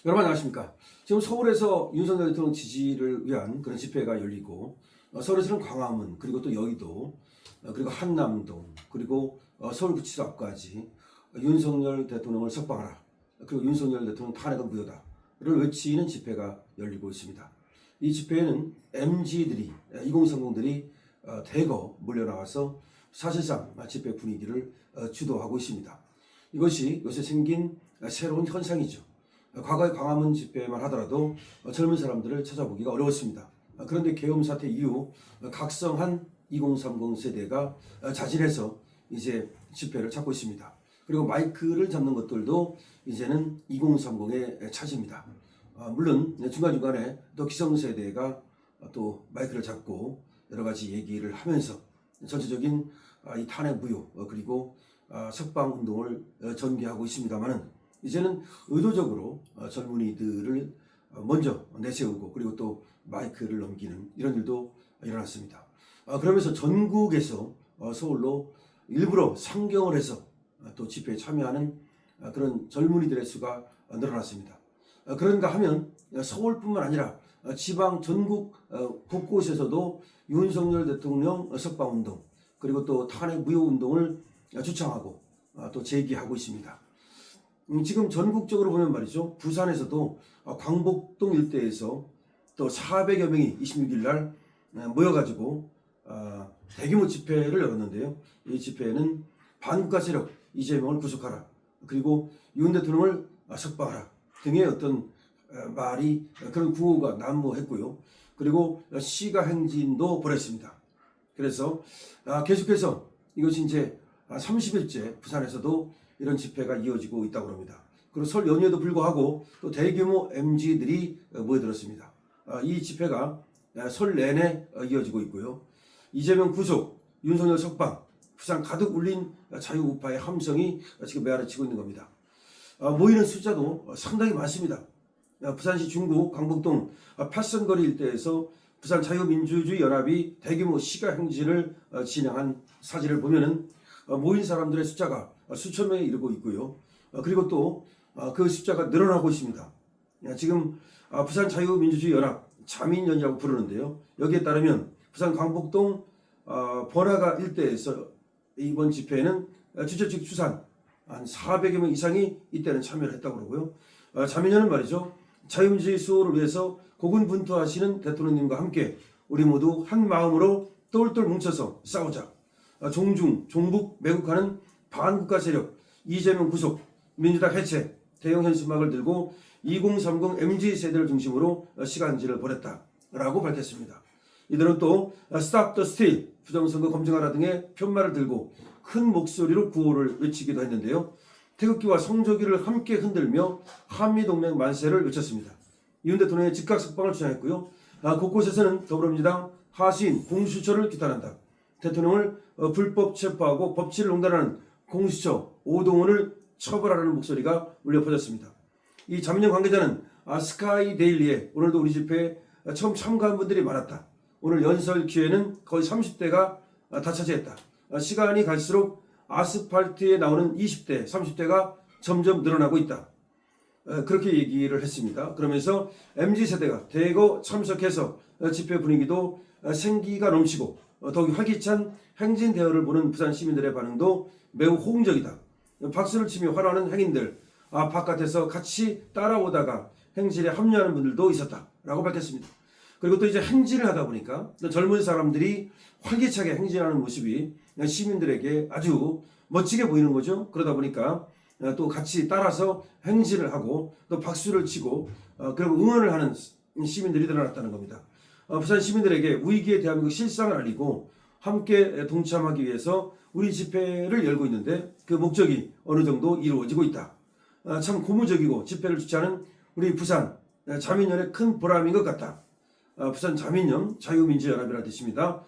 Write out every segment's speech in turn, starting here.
여러분 안녕하십니까. 지금 서울에서 윤석열 대통령 지지를 위한 그런 집회가 열리고 서울에서는 광화문 그리고 또 여의도 그리고 한남동 그리고 서울구치소 앞까지 윤석열 대통령을 석방하라 그리고 윤석열 대통령 탄핵은 무효다를 외치는 집회가 열리고 있습니다. 이 집회에는 MZ들이 2030들이 대거 몰려나와서 사실상 집회 분위기를 주도하고 있습니다. 이것이 요새 생긴 새로운 현상이죠. 과거의 광화문 집회만 하더라도 젊은 사람들을 찾아보기가 어려웠습니다. 그런데 계엄 사태 이후 각성한 2030 세대가 자진해서 이제 집회를 찾고 있습니다. 그리고 마이크를 잡는 것들도 이제는 2030의 차지입니다. 물론 중간중간에 또 기성세대가 또 마이크를 잡고 여러 가지 얘기를 하면서 전체적인 이 탄핵 무효 그리고 석방 운동을 전개하고 있습니다만은 이제는 의도적으로 젊은이들을 먼저 내세우고 그리고 또 마이크를 넘기는 이런 일도 일어났습니다. 그러면서 전국에서 서울로 일부러 상경을 해서 또 집회에 참여하는 그런 젊은이들의 수가 늘어났습니다. 그런가 하면 서울뿐만 아니라 지방 전국 곳곳에서도 윤석열 대통령 석방운동 그리고 또 탄핵 무효운동을 주창하고 또 제기하고 있습니다. 지금 전국적으로 보면 말이죠. 부산에서도 광복동 일대에서 또 400여 명이 26일 날 모여가지고 대규모 집회를 열었는데요. 이 집회에는 반국가 세력 이재명을 구속하라 그리고 윤 대통령을 석방하라 등의 어떤 말이 그런 구호가 난무했고요. 그리고 시가 행진도 벌였습니다. 그래서 계속해서 이것이 이제 30일째 부산에서도 이런 집회가 이어지고 있다고 합니다. 그리고 설 연휴에도 불구하고 또 대규모 MZ들이 모여들었습니다. 이 집회가 설 내내 이어지고 있고요. 이재명 구속, 윤석열 석방, 부산 가득 울린 자유우파의 함성이 지금 메아리치고 있는 겁니다. 모이는 숫자도 상당히 많습니다. 부산시 중구 광복동 팔선거리 일대에서 부산 자유민주주의 연합이 대규모 시가 행진을 진행한 사진을 보면은 모인 사람들의 숫자가 수천 명에 이르고 있고요. 그리고 또 그 숫자가 늘어나고 있습니다. 지금 부산 자유민주주의 연합 자민연이라고 부르는데요. 여기에 따르면 부산 광복동 번화가 일대에서 이번 집회에는 주최 측 추산 한 400여 명 이상이 이때는 참여를 했다고 그러고요. 자민연은 말이죠. 자유민주주의 수호를 위해서 고군분투하시는 대통령님과 함께 우리 모두 한 마음으로 똘똘 뭉쳐서 싸우자. 종중, 종북, 매국하는 반국가 세력, 이재명 구속, 민주당 해체, 대형 현수막을 들고 2030 MZ 세대를 중심으로 시간지를 보냈다라고 밝혔습니다. 이들은 또 Stop the Steal, 부정선거 검증하라 등의 편말을 들고 큰 목소리로 구호를 외치기도 했는데요. 태극기와 성조기를 함께 흔들며 한미동맹 만세를 외쳤습니다. 윤 대통령의 즉각 석방을 주장했고요. 곳곳에서는 더불어민주당 하수인 공수처를 규탄한다. 대통령을 불법 체포하고 법치를 농단하는 공수처 오동훈을 처벌하라는 목소리가 울려 퍼졌습니다. 이 자민련 관계자는 스카이 데일리에 오늘도 우리 집회에 처음 참가한 분들이 많았다. 오늘 연설 기회는 거의 30대가 다 차지했다. 시간이 갈수록 아스팔트에 나오는 20대, 30대가 점점 늘어나고 있다. 그렇게 얘기를 했습니다. 그러면서 MZ세대가 대거 참석해서 집회 분위기도 생기가 넘치고 더욱 활기찬 행진 대열을 보는 부산 시민들의 반응도 매우 호응적이다. 박수를 치며 환호하는 행인들, 바깥에서 같이 따라오다가 행진에 합류하는 분들도 있었다라고 밝혔습니다. 그리고 또 이제 행진을 하다 보니까 젊은 사람들이 활기차게 행진하는 모습이 시민들에게 아주 멋지게 보이는 거죠. 그러다 보니까 또 같이 따라서 행진을 하고 또 박수를 치고 그리고 응원을 하는 시민들이 늘어났다는 겁니다. 부산 시민들에게 위기의 대한민국 실상을 알리고 함께 동참하기 위해서 우리 집회를 열고 있는데 그 목적이 어느 정도 이루어지고 있다. 참 고무적이고 집회를 주최하는 우리 부산 자민연의 큰 보람인 것 같다. 부산 자민연 자유민주연합이라는 뜻입니다.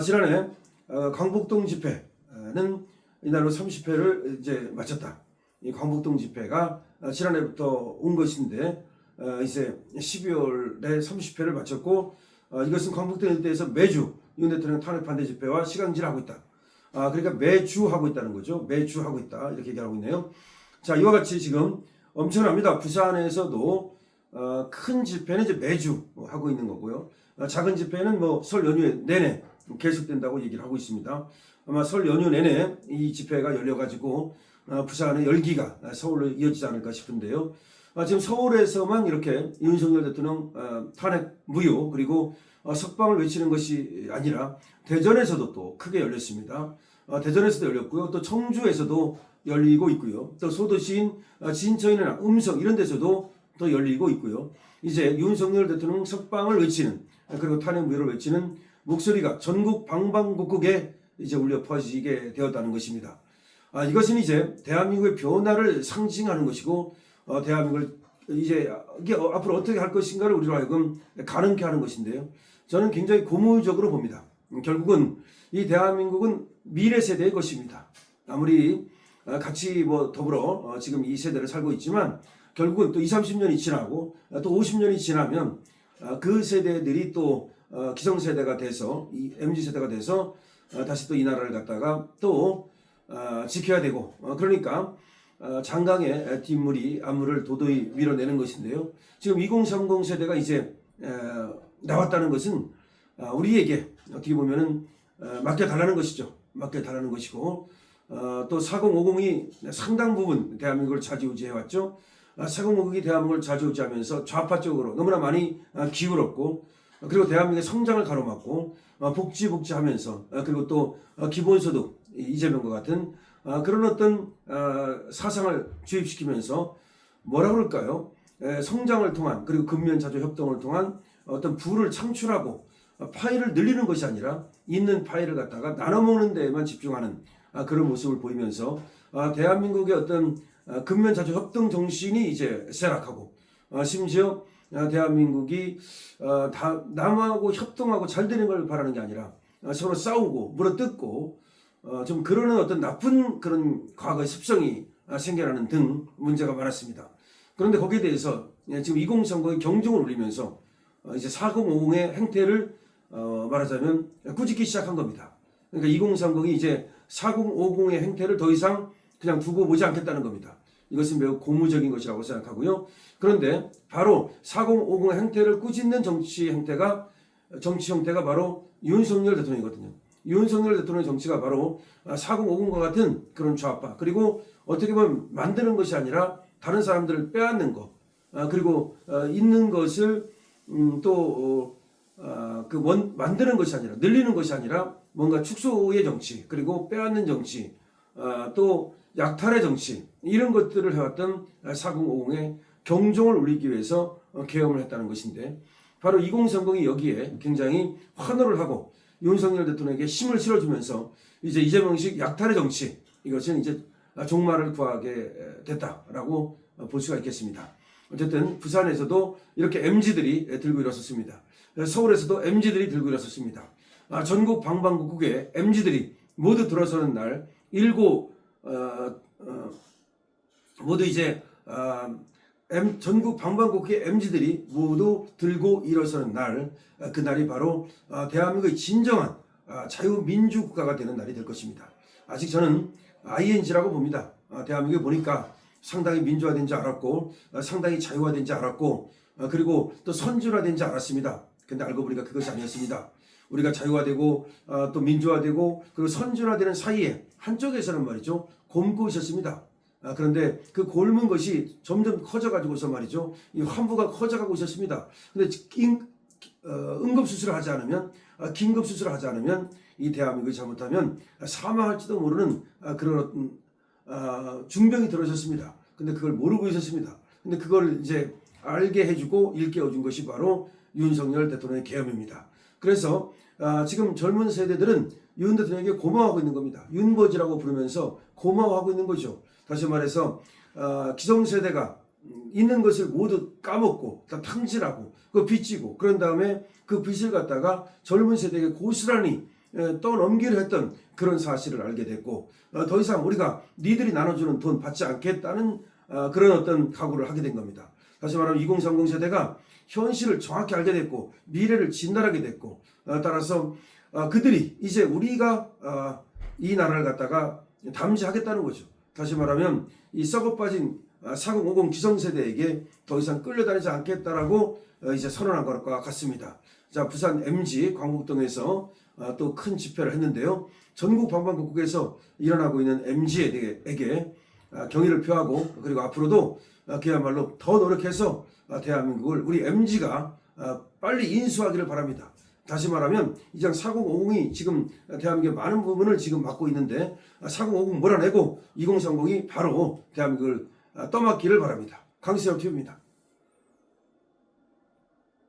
지난해 광복동 집회는 이날로 30회를 이제 마쳤다. 이 광복동 집회가 지난해부터 온 것인데 이제 12월에 30회를 마쳤고 이것은 광복동 일대에서 매주 윤 대통령 탄핵 반대 집회와 시간질을 하고 있다. 그러니까 매주 하고 있다는 거죠. 매주 하고 있다. 이렇게 얘기하고 있네요. 자, 이와 같이 지금 엄청납니다. 부산에서도 큰 집회는 이제 매주 하고 있는 거고요. 작은 집회는 뭐 설 연휴 내내 계속된다고 얘기를 하고 있습니다. 아마 설 연휴 내내 이 집회가 열려가지고 부산의 열기가 서울로 이어지지 않을까 싶은데요. 지금 서울에서만 이렇게 윤석열 대통령 탄핵 무효 그리고 석방을 외치는 것이 아니라 대전에서도 또 크게 열렸습니다. 대전에서도 열렸고요. 또 청주에서도 열리고 있고요. 또 소도시인 진천이나 음성 이런 데서도 또 열리고 있고요. 이제 윤석열 대통령 석방을 외치는 그리고 탄핵 무효를 외치는 목소리가 전국 방방곡곡에 이제 울려 퍼지게 되었다는 것입니다. 이것은 이제 대한민국의 변화를 상징하는 것이고 대한민국을 이제 이게 앞으로 어떻게 할 것인가를 우리로 하여금 가능케 하는 것인데요. 저는 굉장히 고무적으로 봅니다. 결국은 이 대한민국은 미래 세대의 것입니다. 아무리 같이 뭐 더불어 지금 이 세대를 살고 있지만 결국은 또 20, 30년이 지나고 또 50년이 지나면 그 세대들이 또 기성세대가 돼서 이 MZ세대가 돼서 다시 또 이 나라를 갖다가 또 지켜야 되고 그러니까 장강의 뒷물이 앞물을 도도히 밀어내는 것인데요. 지금 2030 세대가 이제 나왔다는 것은 우리에게 어떻게 보면은 맡겨달라는 것이죠. 맡겨달라는 것이고 또 4050이 상당 부분 대한민국을 좌지우지해왔죠. 4050이 대한민국을 좌지우지하면서 좌파 쪽으로 너무나 많이 기울었고 그리고 대한민국의 성장을 가로막고 복지하면서 그리고 또 기본소득 이재명과 같은 그런 어떤 사상을 주입시키면서 뭐라 그럴까요? 성장을 통한 그리고 근면자조 협동을 통한 어떤 부를 창출하고 파이를 늘리는 것이 아니라 있는 파이를 갖다가 나눠먹는 데에만 집중하는 그런 모습을 보이면서 대한민국의 어떤 근면자조 협동 정신이 이제 쇠락하고 심지어 대한민국이 남하고 협동하고 잘 되는 걸 바라는 게 아니라 서로 싸우고 물어뜯고 좀 그러는 어떤 나쁜 그런 과거의 습성이 생겨나는 등 문제가 많았습니다. 그런데 거기에 대해서 지금 2030의 경종을 울리면서 이제 4050의 행태를 말하자면 꾸짖기 시작한 겁니다. 그러니까 2030이 이제 4050의 행태를 더 이상 그냥 두고 보지 않겠다는 겁니다. 이것은 매우 고무적인 것이라고 생각하고요. 그런데 바로 4050의 행태를 꾸짖는 정치 형태가 바로 윤석열 대통령이거든요. 윤석열 대통령의 정치가 바로 4050과 같은 그런 좌파 그리고 어떻게 보면 만드는 것이 아니라 다른 사람들을 빼앗는 것 그리고 있는 것을 만드는 것이 아니라 늘리는 것이 아니라 뭔가 축소의 정치 그리고 빼앗는 정치 또 약탈의 정치 이런 것들을 해왔던 4050의 경종을 울리기 위해서 계엄을 했다는 것인데 바로 2030이 여기에 굉장히 환호를 하고 윤석열 대통령에게 힘을 실어주면서 이제 이재명식 약탈의 정치 이것은 이제 종말을 구하게 됐다라고 볼 수가 있겠습니다. 어쨌든 부산에서도 이렇게 MZ들이 들고 일어섰습니다. 서울에서도 MZ들이 들고 일어섰습니다. 전국 방방곡곡에 MZ들이 모두 들어서는 날 모두 이제 전국 방방곡곡의 MZ들이 모두 들고 일어서는 날 그날이 바로 대한민국의 진정한 자유민주국가가 되는 날이 될 것입니다. 아직 저는 ING라고 봅니다. 대한민국에 보니까 상당히 민주화된 줄 알았고 상당히 자유화된 줄 알았고 그리고 또 선진화된 줄 알았습니다. 근데 알고 보니까 그것이 아니었습니다. 우리가 자유화되고 또 민주화되고 그리고 선진화되는 사이에 한쪽에서는 말이죠 곪고 있었습니다. 그런데 그 곪은 것이 점점 커져가지고서 말이죠 이 환부가 커져가고 있었습니다. 근데 응급수술을 하지 않으면 긴급수술을 하지 않으면 이 대한민국이 잘못하면 사망할지도 모르는 그런 중병이 들어섰습니다. 근데 그걸 모르고 있었습니다. 근데 그걸 이제 알게 해주고 일깨워준 것이 바로 윤석열 대통령의 계엄입니다. 그래서 지금 젊은 세대들은 윤 대통령에게 고마워하고 있는 겁니다. 윤버지라고 부르면서 고마워하고 있는 거죠. 다시 말해서 기성세대가 있는 것을 모두 까먹고 다 탕진하고 그 빚지고 그런 다음에 그 빚을 갖다가 젊은 세대에게 고스란히 떠넘기려 했던 그런 사실을 알게 됐고 더 이상 우리가 니들이 나눠주는 돈 받지 않겠다는 그런 어떤 각오를 하게 된 겁니다. 다시 말하면 2030 세대가 현실을 정확히 알게 됐고 미래를 진단하게 됐고 따라서 그들이 이제 우리가 이 나라를 갖다가 담지하겠다는 거죠. 다시 말하면 이 썩어빠진 4050 기성세대에게 더 이상 끌려다니지 않겠다라고 이제 선언한 것과 같습니다. 자, 부산 MG 광복동에서 또 큰 집회를 했는데요. 전국 방방곡곡에서 일어나고 있는 MG에게 경의를 표하고 그리고 앞으로도 그야말로 더 노력해서 대한민국을 우리 MG가 빨리 인수하기를 바랍니다. 다시 말하면 이장 4050이 지금 대한민국의 많은 부분을 지금 맡고 있는데 4050 몰아내고 2030이 바로 대한민국을 떠맡기를 바랍니다. 강세영 TV입니다.